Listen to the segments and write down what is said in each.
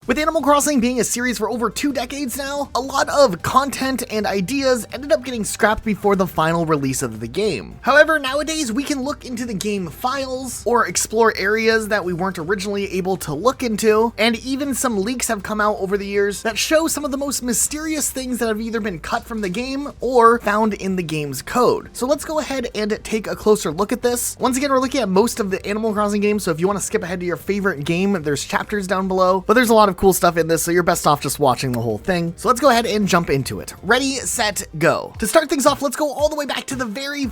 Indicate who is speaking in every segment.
Speaker 1: With Animal Crossing being a series for over 2 decades now, a lot of content and ideas ended up getting scrapped before the final release of the game. However, nowadays we can look into the game files or explore areas that we weren't originally able to look into, and even some leaks have come out over the years that show some of the most mysterious things that have either been cut from the game or found in the game's code. So let's go ahead and take a closer look at this. Once again, we're looking at most of the Animal Crossing games, so if you want to skip ahead to your favorite game, there's chapters down below, but there's a lot of cool stuff in this, so you're best off just watching the whole thing. So let's go ahead and jump into it. Ready, set, go. To start things off, let's go all the way back to the very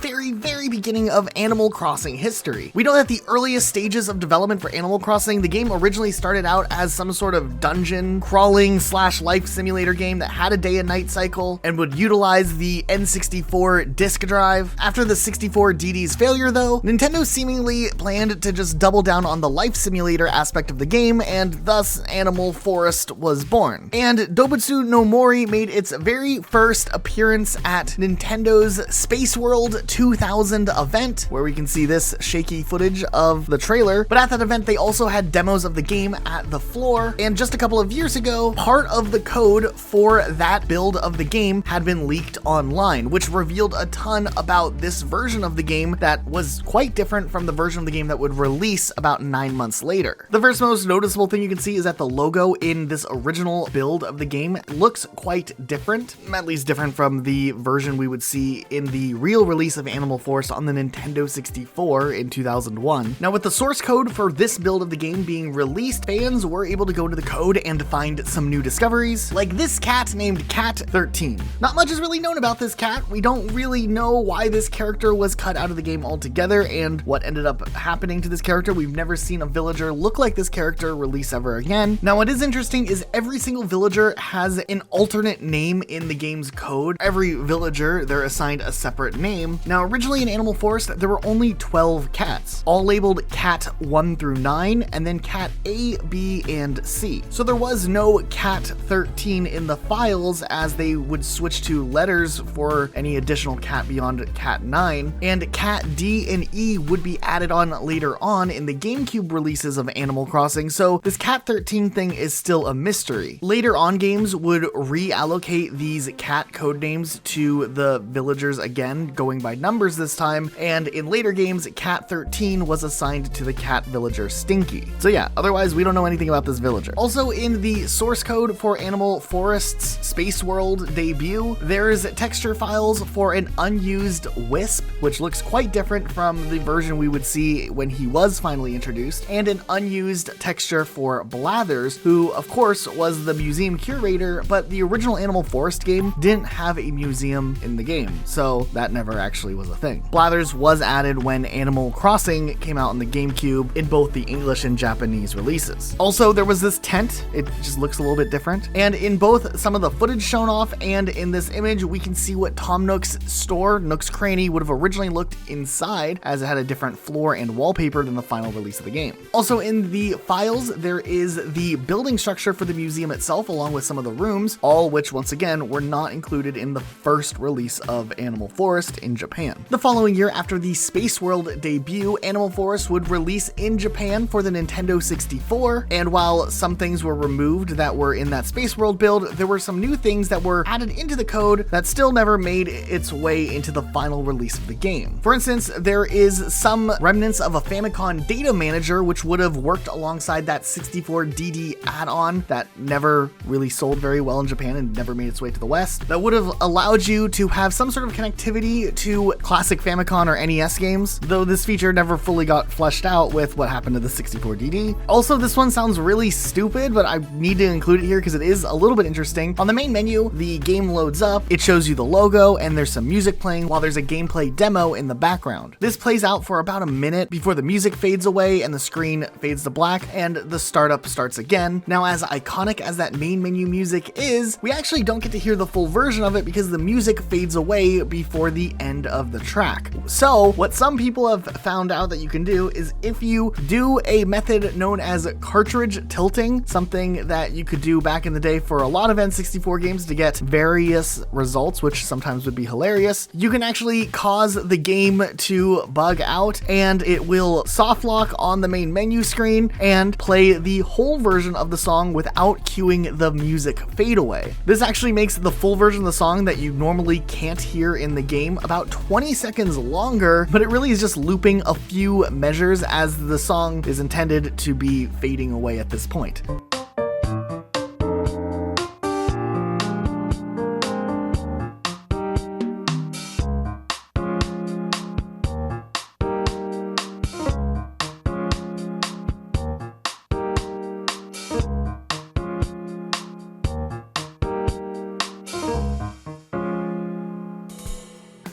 Speaker 1: beginning of Animal Crossing history. We know that the earliest stages of development for Animal Crossing, the game originally started out as some sort of dungeon crawling / life simulator game that had a day and night cycle and would utilize the N64 disk drive. After the 64DD's failure though, Nintendo seemingly planned to just double down on the life simulator aspect of the game, and thus Animal Forest was born. And Dobutsu no Mori made its very first appearance at Nintendo's Space World 2000 event, where we can see this shaky footage of the trailer. But at that event, they also had demos of the game at the floor, and just a couple of years ago, part of the code for that build of the game had been leaked online, which revealed a ton about this version of the game that was quite different from the version of the game that would release about 9 months later. The first most noticeable thing you can see is that the logo in this original build of the game looks quite different, at least different from the version we would see in the real release of Animal Forest on the Nintendo 64 in 2001. Now, with the source code for this build of the game being released, fans were able to go into the code and find some new discoveries, like this cat named Cat 13. Not much is really known about this cat. We don't really know why this character was cut out of the game altogether and what ended up happening to this character. We've never seen a villager look like this character release ever again. Now, what is interesting is every single villager has an alternate name in the game's code. Every villager, they're assigned a separate name. Now, originally in Animal Forest, there were only 12 cats, all labeled Cat 1 through 9, and then Cat A, B, and C. So there was no Cat 13 in the files, as they would switch to letters for any additional cat beyond Cat 9, and Cat D and E would be added on later on in the Gamecube releases of Animal Crossing, so this Cat 13 thing is still a mystery. Later on, games would reallocate these cat code names to the villagers again, going by numbers this time, and in later games, Cat 13 was assigned to the cat villager Stinky. So yeah, otherwise we don't know anything about this villager. Also, in the source code for Animal Forest's Space World debut, there's texture files for an unused Wisp, which looks quite different from the version we would see when he was finally introduced, and an unused texture for Blathers, who of course was the museum curator, but the original Animal Forest game didn't have a museum in the game, so that never actually was a thing. Blathers was added when Animal Crossing came out on the GameCube in both the English and Japanese releases. Also, there was this tent. It just looks a little bit different, and in both some of the footage shown off and in this image, we can see what Tom Nook's store, Nook's Cranny, would have originally looked inside, as it had a different floor and wallpaper than the final release of the game. Also, in the files, there is the building structure for the museum itself, along with some of the rooms, all which once again were not included in the first release of Animal Forest in Japan. The following year, after the Space World debut, Animal Forest would release in Japan for the Nintendo 64, and while some things were removed that were in that Space World build, there were some new things that were added into the code that still never made its way into the final release of the game. For instance, there is some remnants of a Famicom data manager which would have worked alongside that 64DD add-on that never really sold very well in Japan and never made its way to the West, that would have allowed you to have some sort of connectivity to classic Famicom or NES games, though this feature never fully got fleshed out with what happened to the 64DD. Also, this one sounds really stupid, but I need to include it here because it is a little bit interesting. On the main menu, the game loads up, it shows you the logo, and there's some music playing while there's a gameplay demo in the background. This plays out for about a minute before the music fades away and the screen fades to black and the startup starts again. Now, as iconic as that main menu music is, we actually don't get to hear the full version of it because the music fades away before the end of the track. So what some people have found out that you can do is if you do a method known as cartridge tilting, something that you could do back in the day for a lot of N64 games to get various results, which sometimes would be hilarious, you can actually cause the game to bug out and it will soft lock on the main menu screen and play the whole version of of the song without cueing the music fade away. This actually makes the full version of the song that you normally can't hear in the game about 20 seconds longer, but it really is just looping a few measures as the song is intended to be fading away at this point.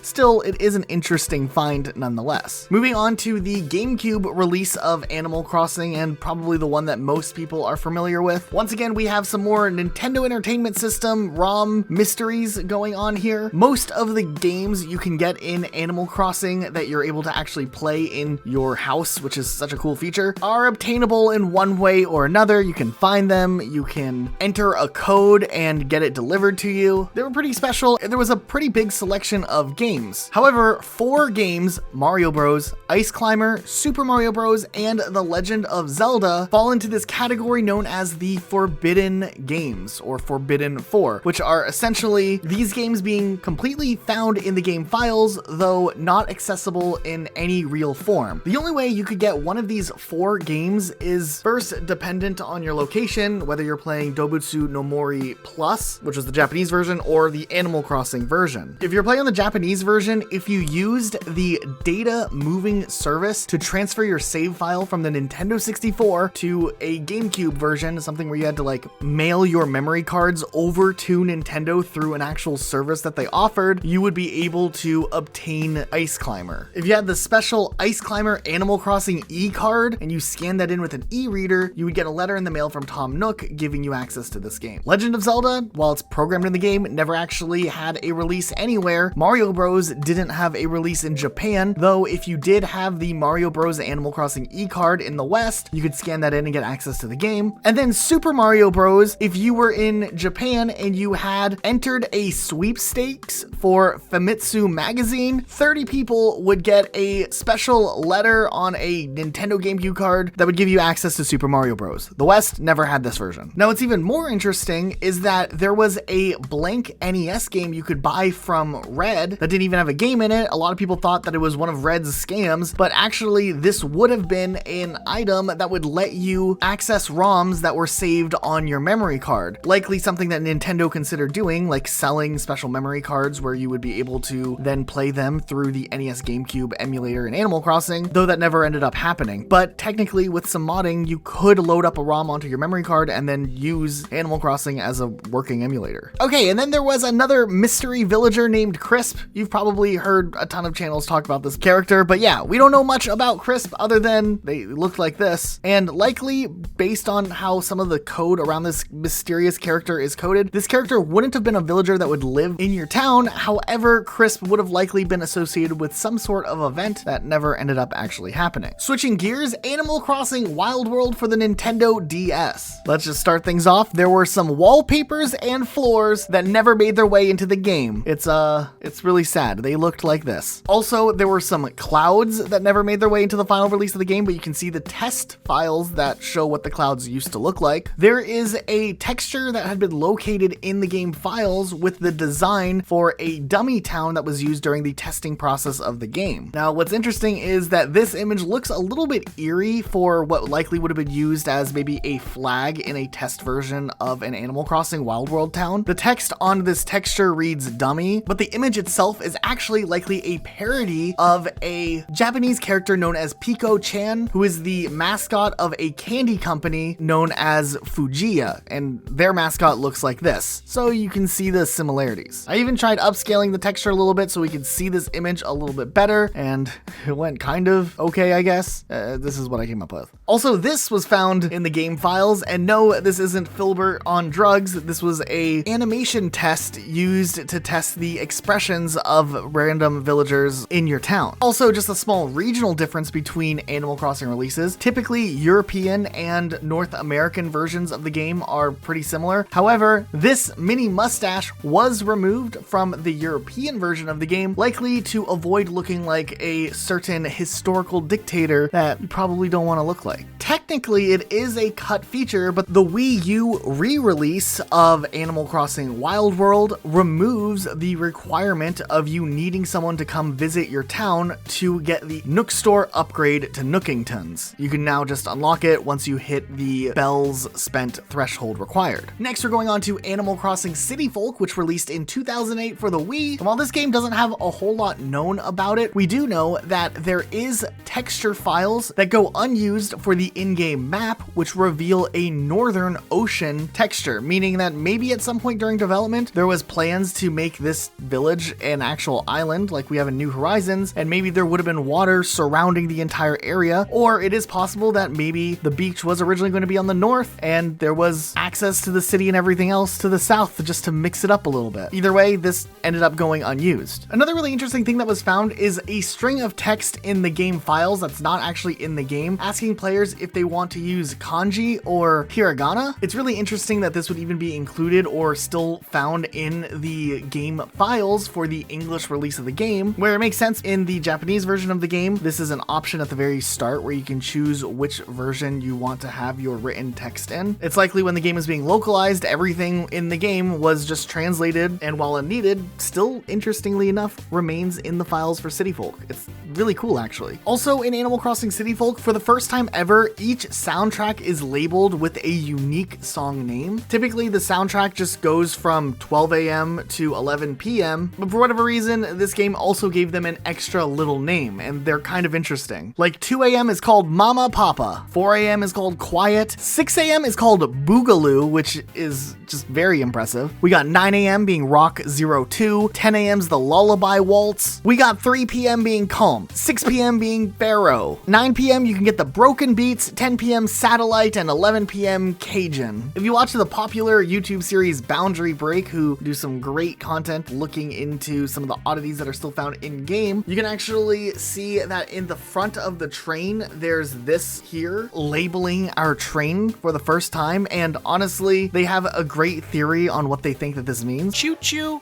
Speaker 1: Still, it is an interesting find nonetheless. Moving on to the GameCube release of Animal Crossing, and probably the one that most people are familiar with. Once again, we have some more Nintendo Entertainment System ROM mysteries going on here. Most of the games you can get in Animal Crossing that you're able to actually play in your house, which is such a cool feature, are obtainable in one way or another. You can find them, you can enter a code and get it delivered to you. They were pretty special. There was a pretty big selection of games. However, 4 games, Mario Bros, Ice Climber, Super Mario Bros, and The Legend of Zelda, fall into this category known as the Forbidden Games, or Forbidden 4, which are essentially these games being completely found in the game files, though not accessible in any real form. The only way you could get one of these 4 games is first dependent on your location, whether you're playing Dobutsu no Mori Plus, which was the Japanese version, or the Animal Crossing version. If you're playing on the Japanese version, if you used the data moving service to transfer your save file from the Nintendo 64 to a GameCube version, something where you had to like mail your memory cards over to Nintendo through an actual service that they offered, you would be able to obtain Ice Climber. If you had the special Ice Climber Animal Crossing e-card and you scanned that in with an e-reader, you would get a letter in the mail from Tom Nook giving you access to this game. Legend of Zelda, while it's programmed in the game, never actually had a release anywhere. Mario Bros didn't have a release in Japan, though if you did have the Mario Bros Animal Crossing e-card in the West, you could scan that in and get access to the game. And then Super Mario Bros, if you were in Japan and you had entered a sweepstakes for Famitsu magazine, 30 people would get a special letter on a Nintendo GameCube card that would give you access to Super Mario Bros. The West never had this version. Now, what's even more interesting is that there was a blank NES game you could buy from Red that didn't even have a game in it. A lot of people thought that it was one of Red's scams, but actually this would have been an item that would let you access ROMs that were saved on your memory card. Likely something that Nintendo considered doing, like selling special memory cards where you would be able to then play them through the NES GameCube emulator in Animal Crossing, though that never ended up happening. But technically with some modding, you could load up a ROM onto your memory card and then use Animal Crossing as a working emulator. Okay, and then there was another mystery villager named Crisp. You've probably heard a ton of channels talk about this character, but yeah, we don't know much about Crisp other than they looked like this, and likely based on how some of the code around this mysterious character is coded, this character wouldn't have been a villager that would live in your town. However, Crisp would have likely been associated with some sort of event that never ended up actually happening. Switching gears, Animal Crossing Wild World for the Nintendo DS. Let's just start things off. There were some wallpapers and floors that never made their way into the game. It's really sad. They looked like this. Also, there were some clouds that never made their way into the final release of the game, but you can see the test files that show what the clouds used to look like. There is a texture that had been located in the game files with the design for a dummy town that was used during the testing process of the game. Now, what's interesting is that this image looks a little bit eerie for what likely would have been used as maybe a flag in a test version of an Animal Crossing Wild World town. The text on this texture reads dummy, but the image itself is actually likely a parody of a Japanese character known as Pico-chan, who is the mascot of a candy company known as Fujiya, and their mascot looks like this. So you can see the similarities. I even tried upscaling the texture a little bit so we could see this image a little bit better, and it went kind of okay, I guess. This is what I came up with. Also, this was found in the game files, and no, this isn't Filbert on drugs. This was a animation test used to test the expressions of of random villagers in your town. Also, just a small regional difference between Animal Crossing releases. Typically, European and North American versions of the game are pretty similar. However, this mini mustache was removed from the European version of the game, likely to avoid looking like a certain historical dictator that you probably don't want to look like. Technically, it is a cut feature, but the Wii U re-release of Animal Crossing Wild World removes the requirement of you needing someone to come visit your town to get the Nook Store upgrade to Nookingtons. You can now just unlock it once you hit the bells spent threshold required. Next, we're going on to Animal Crossing City Folk, which released in 2008 for the Wii. And while this game doesn't have a whole lot known about it, we do know that there is texture files that go unused for the in-game map, which reveal a northern ocean texture, meaning that maybe at some point during development, there was plans to make this village an actual island like we have in New Horizons, and maybe there would have been water surrounding the entire area, or it is possible that maybe the beach was originally going to be on the north and there was access to the city and everything else to the south just to mix it up a little bit. Either way, this ended up going unused. Another really interesting thing that was found is a string of text in the game files that's not actually in the game, asking players if they want to use kanji or hiragana. It's really interesting that this would even be included or still found in the game files for the English release of the game, where it makes sense in the Japanese version of the game. This is an option at the very start where you can choose which version you want to have your written text in. It's likely when the game is being localized, everything in the game was just translated, and while unneeded, still interestingly enough, remains in the files for City Folk. It's really cool, actually. Also, in Animal Crossing City Folk, for the first time ever, each soundtrack is labeled with a unique song name. Typically, the soundtrack just goes from 12 a.m. to 11 p.m., but for whatever reason, this game also gave them an extra little name, and they're kind of interesting. Like 2 a.m. is called Mama Papa, 4 a.m. is called Quiet, 6 a.m. is called Boogaloo, which is just very impressive. We got 9 a.m. being Rock 02, 10 a.m.'s the Lullaby Waltz. We got 3 p.m. being Calm, 6 p.m. being Pharaoh, 9 p.m. you can get the Broken Beats, 10 p.m. Satellite, and 11 p.m. Cajun. If you watch the popular YouTube series Boundary Break, who do some great content looking into some of the oddities that are still found in game, you can actually see that in the front of the train, there's this here labeling our train for the first time, and honestly, they have a great theory on what they think that this means.
Speaker 2: Choo choo.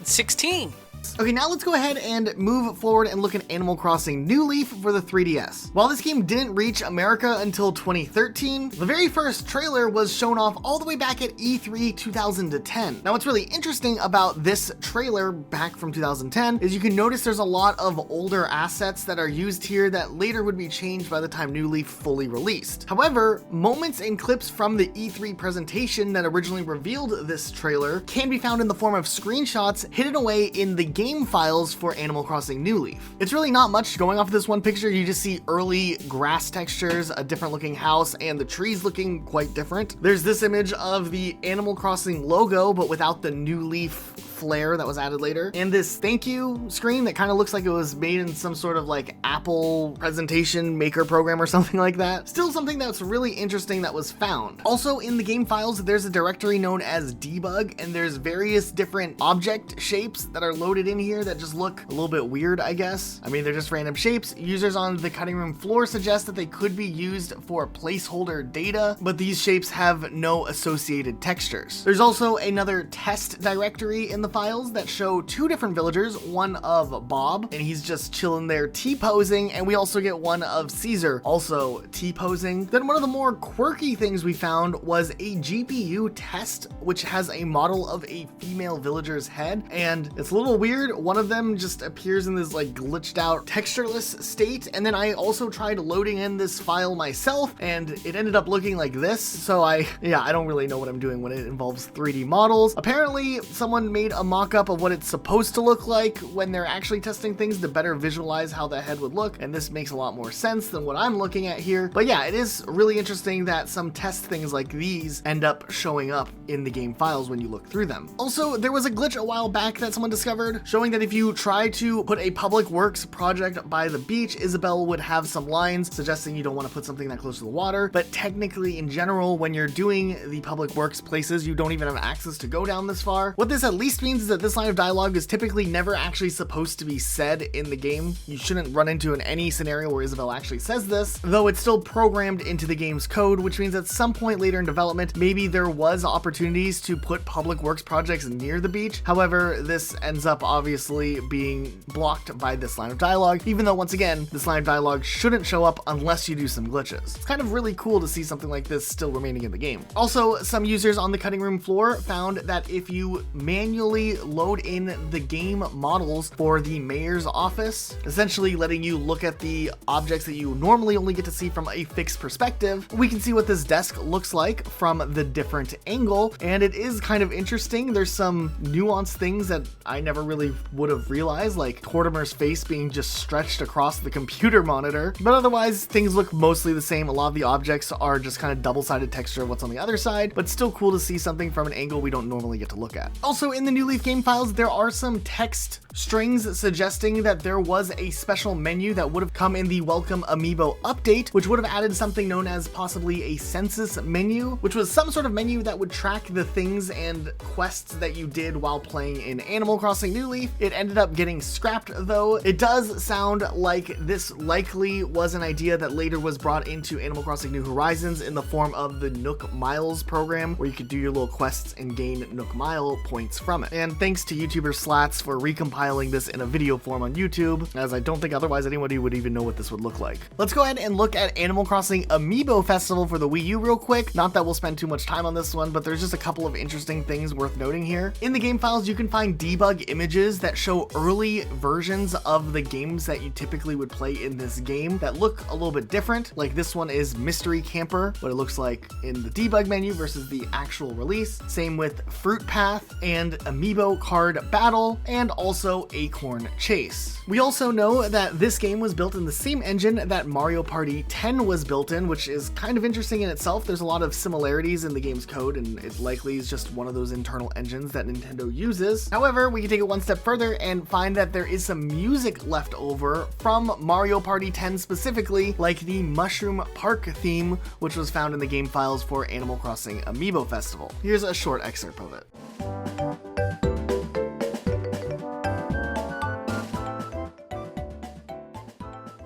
Speaker 2: 16.
Speaker 1: Okay, now let's go ahead and move forward and look at Animal Crossing New Leaf for the 3DS. While this game didn't reach America until 2013, the very first trailer was shown off all the way back at E3 2010. Now, what's really interesting about this trailer back from 2010 is you can notice there's a lot of older assets that are used here that later would be changed by the time New Leaf fully released. However, moments and clips from the E3 presentation that originally revealed this trailer can be found in the form of screenshots hidden away in the game files for Animal Crossing New Leaf. It's really not much going off of this one picture. You just see early grass textures, a different looking house, and the trees looking quite different. There's this image of the Animal Crossing logo, but without the New Leaf flair that was added later, and this thank you screen that kind of looks like it was made in some sort of like Apple presentation maker program or something like that. Still something that's really interesting that was found. Also in the game files, there's a directory known as debug, and there's various different object shapes that are loaded in here that just look a little bit weird, I guess. I mean, they're just random shapes. Users on the cutting room floor suggest that they could be used for placeholder data, but these shapes have no associated textures. There's also another test directory in the files that show two different villagers, one of Bob, and he's just chilling there T-posing, and we also get one of Caesar, also T-posing. Then one of the more quirky things we found was a GPU test, which has a model of a female villager's head, and it's a little weird. One of them just appears in this like glitched out textureless state, and then I also tried loading in this file myself, and it ended up looking like this. So I don't really know what I'm doing when it involves 3D models. Apparently someone made a mock-up of what it's supposed to look like when they're actually testing things to better visualize how the head would look, and this makes a lot more sense than what I'm looking at here. But yeah, it is really interesting that some test things like these end up showing up in the game files when you look through them. Also, there was a glitch a while back that someone discovered showing that if you try to put a public works project by the beach, Isabelle would have some lines suggesting you don't want to put something that close to the water, but technically in general, when you're doing the public works places, you don't even have access to go down this far. What this at least means is that this line of dialogue is typically never actually supposed to be said in the game. You shouldn't run into any scenario where Isabelle actually says this, though it's still programmed into the game's code, which means at some point later in development, maybe there was opportunities to put public works projects near the beach. However, this ends up obviously being blocked by this line of dialogue, even though once again, this line of dialogue shouldn't show up unless you do some glitches. It's kind of really cool to see something like this still remaining in the game. Also, some users on the cutting room floor found that if you manually load in the game models for the mayor's office, essentially letting you look at the objects that you normally only get to see from a fixed perspective, we can see what this desk looks like from the different angle, and it is kind of interesting. There's some nuanced things that I never really would have realized, like Tortimer's face being just stretched across the computer monitor, but otherwise things look mostly the same. A lot of the objects are just kind of double-sided texture of what's on the other side, but still cool to see something from an angle we don't normally get to look at. Also, in the New Leaf game files, there are some text strings suggesting that there was a special menu that would have come in the Welcome Amiibo update, which would have added something known as possibly a census menu, which was some sort of menu that would track the things and quests that you did while playing in Animal Crossing New Leaf. It ended up getting scrapped though. It does sound like this likely was an idea that later was brought into Animal Crossing New Horizons in the form of the Nook Miles program, where you could do your little quests and gain Nook Mile points from it. And thanks to YouTuber Slats for recompiling this in a video form on YouTube, as I don't think otherwise anybody would even know what this would look like. Let's go ahead and look at Animal Crossing Amiibo Festival for the Wii U real quick. Not that we'll spend too much time on this one, but there's just a couple of interesting things worth noting here. In the game files, you can find debug images that show early versions of the games that you typically would play in this game that look a little bit different. Like this one is Mystery Camper, what it looks like in the debug menu versus the actual release. Same with Fruit Path and Amiibo Card Battle, and also Acorn Chase. We also know that this game was built in the same engine that Mario Party 10 was built in, which is kind of interesting in itself. There's a lot of similarities in the game's code, and it likely is just one of those internal engines that Nintendo uses. However, we can take it one step further and find that there is some music left over from Mario Party 10 specifically, like the Mushroom Park theme, which was found in the game files for Animal Crossing Amiibo Festival. Here's a short excerpt of it.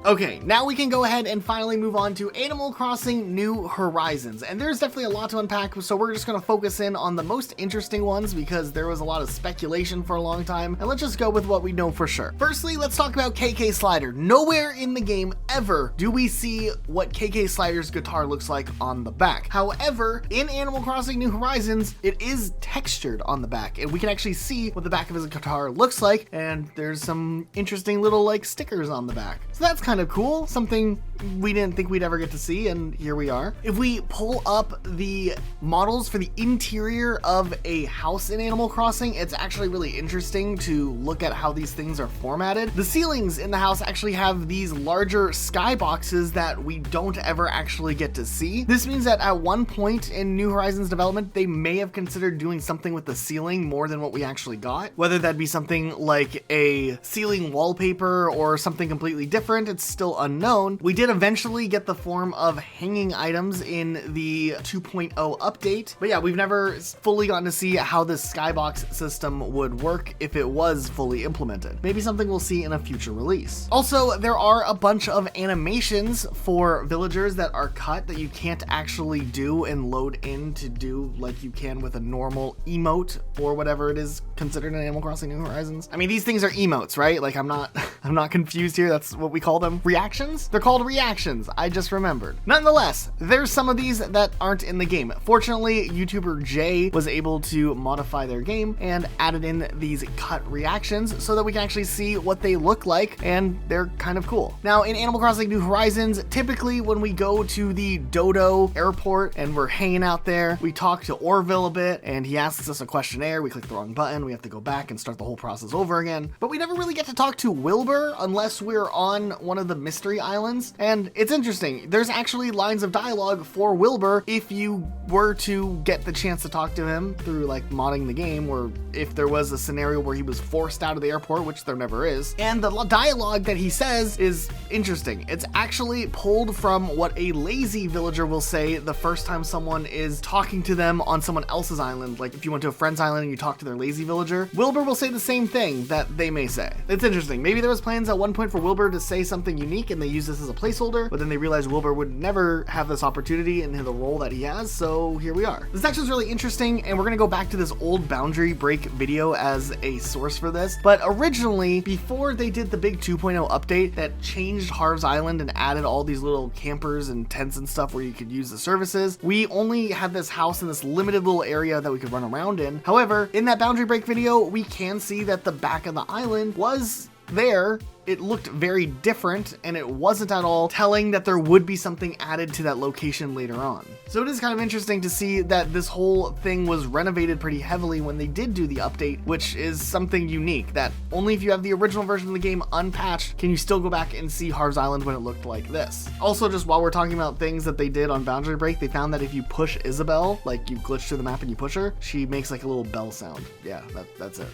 Speaker 1: Okay, now we can go ahead and finally move on to Animal Crossing New Horizons, and there's definitely a lot to unpack, so we're just going to focus in on the most interesting ones because there was a lot of speculation for a long time, and let's just go with what we know for sure. Firstly, let's talk about KK Slider. Nowhere in the game ever do we see what KK Slider's guitar looks like on the back. However, in Animal Crossing New Horizons, it is textured on the back, and we can actually see what the back of his guitar looks like, and there's some interesting little like stickers on the back. So that's kind of cool, something we didn't think we'd ever get to see, and here we are. If we pull up the models for the interior of a house in Animal Crossing, it's actually really interesting to look at how these things are formatted. The ceilings in the house actually have these larger skyboxes that we don't ever actually get to see. This means that at one point in New Horizons development, they may have considered doing something with the ceiling more than what we actually got. Whether that'd be something like a ceiling wallpaper or something completely different, it's still unknown. We did eventually get the form of hanging items in the 2.0 update, but yeah, we've never fully gotten to see how this skybox system would work if it was fully implemented. Maybe something we'll see in a future release. Also, there are a bunch of animations for villagers that are cut that you can't actually do and load in to do like you can with a normal emote or whatever it is considered in Animal Crossing New Horizons. I mean, these things are emotes, right? Like I'm not confused here. That's what we call them. Reactions? They're called reactions. I just remembered. Nonetheless, there's some of these that aren't in the game. Fortunately, YouTuber Jay was able to modify their game and added in these cut reactions so that we can actually see what they look like, and they're kind of cool. Now, in Animal Crossing New Horizons, typically when we go to the Dodo airport and we're hanging out there, we talk to Orville a bit, and he asks us a questionnaire. We click the wrong button. We have to go back and start the whole process over again. But we never really get to talk to Wilbur unless we're on one one of the mystery islands. And it's interesting. There's actually lines of dialogue for Wilbur if you were to get the chance to talk to him through like modding the game, or if there was a scenario where he was forced out of the airport, which there never is. And the dialogue that he says is interesting. It's actually pulled from what a lazy villager will say the first time someone is talking to them on someone else's island. Like if you went to a friend's island and you talk to their lazy villager, Wilbur will say the same thing that they may say. It's interesting. Maybe there was plans at one point for Wilbur to say something unique and they use this as a placeholder, but then they realized Wilbur would never have this opportunity in the role that he has, so here we are. This section is really interesting, and we're gonna go back to this old boundary break video as a source for this, but originally, before they did the big 2.0 update that changed Harv's Island and added all these little campers and tents and stuff where you could use the services, we only had this house in this limited little area that we could run around in. However, in that boundary break video, we can see that the back of the island was there. It looked very different, and it wasn't at all telling that there would be something added to that location later on. So it is kind of interesting to see that this whole thing was renovated pretty heavily when they did do the update, which is something unique that only if you have the original version of the game unpatched can you still go back and see Harv's Island when it looked like this. Also, just while we're talking about things that they did on Boundary Break, they found that if you push Isabel, like you glitch through the map and you push her, she makes like a little bell sound. Yeah, that's it.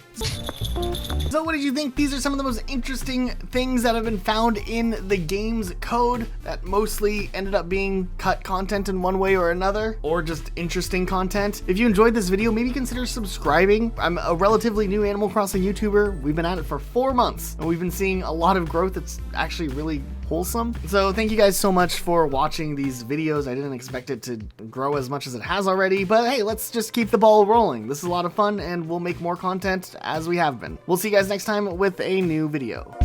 Speaker 1: So what did you think? These are some of the most interesting things that have been found in the game's code that mostly ended up being cut content in one way or another, or just interesting content. If you enjoyed this video, maybe consider subscribing. I'm a relatively new Animal Crossing YouTuber. We've been at it for 4 months, and we've been seeing a lot of growth. It's actually really wholesome. So thank you guys so much for watching these videos. I didn't expect it to grow as much as it has already, but hey, let's just keep the ball rolling. This is a lot of fun, and we'll make more content as we have been. We'll see you guys next time with a new video.